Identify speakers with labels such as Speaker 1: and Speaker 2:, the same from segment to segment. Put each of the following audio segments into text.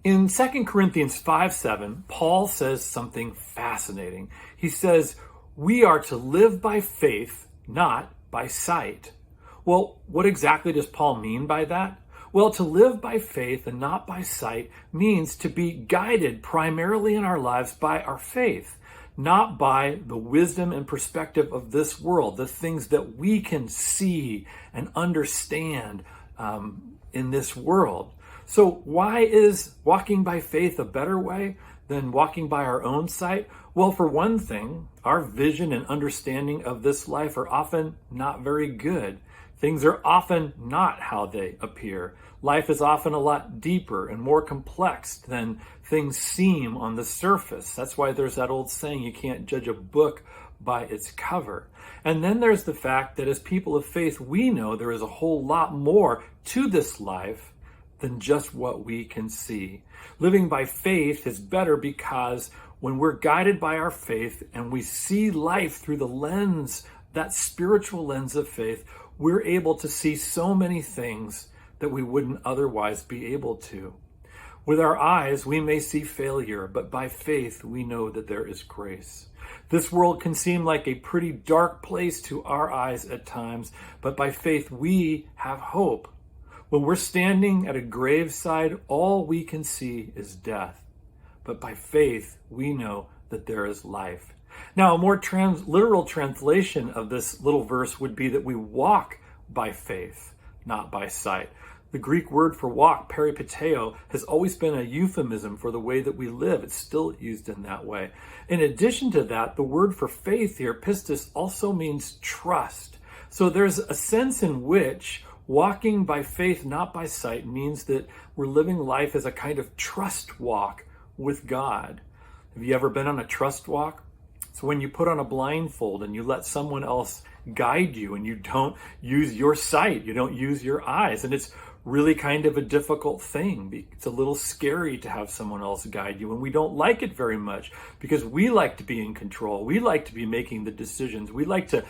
Speaker 1: In 2 Corinthians 5:7, Paul says something fascinating. He says, we are to live by faith, not by sight. Well, what exactly does Paul mean by that? Well, to live by faith and not by sight means to be guided primarily in our lives by our faith, not by the wisdom and perspective of this world, the things that we can see and understand in this world. So why is walking by faith a better way than walking by our own sight? Well, for one thing, our vision and understanding of this life are often not very good. Things are often not how they appear. Life is often a lot deeper and more complex than things seem on the surface. That's why there's that old saying, you can't judge a book by its cover. And then there's the fact that as people of faith, we know there is a whole lot more to this life than just what we can see. Living by faith is better because when we're guided by our faith and we see life through the lens, that spiritual lens of faith, we're able to see so many things that we wouldn't otherwise be able to. With our eyes, we may see failure, but by faith, we know that there is grace. This world can seem like a pretty dark place to our eyes at times, but by faith, we have hope. When we're standing at a graveside, all we can see is death. But by faith, we know that there is life. Now, a more literal translation of this little verse would be that we walk by faith, not by sight. The Greek word for walk, peripateo, has always been a euphemism for the way that we live. It's still used in that way. In addition to that, the word for faith here, pistis, also means trust. So there's a sense in which walking by faith, not by sight, means that we're living life as a kind of trust walk with God. Have you ever been on a trust walk? So when you put on a blindfold and you let someone else guide you and you don't use your sight, you don't use your eyes, and it's really kind of a difficult thing. It's a little scary to have someone else guide you, and we don't like it very much because we like to be in control. We like to be making the decisions. We like to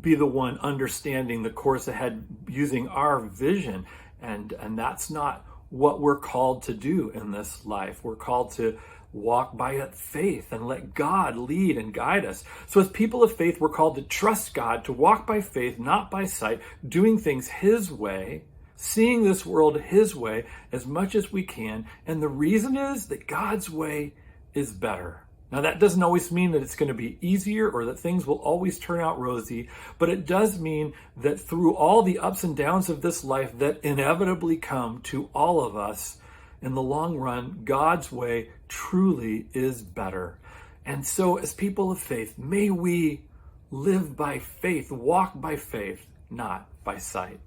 Speaker 1: be the one understanding the course ahead using our vision, and that's not what we're called to do in this life. We're called to walk by faith and let God lead and guide us. So as people of faith, we're called to trust God, to walk by faith, not by sight, doing things His way, seeing this world His way as much as we can. And the reason is that God's way is better. Now, that doesn't always mean that it's going to be easier or that things will always turn out rosy, but it does mean that through all the ups and downs of this life that inevitably come to all of us, in the long run, God's way truly is better. And so as people of faith, may we live by faith, walk by faith, not by sight.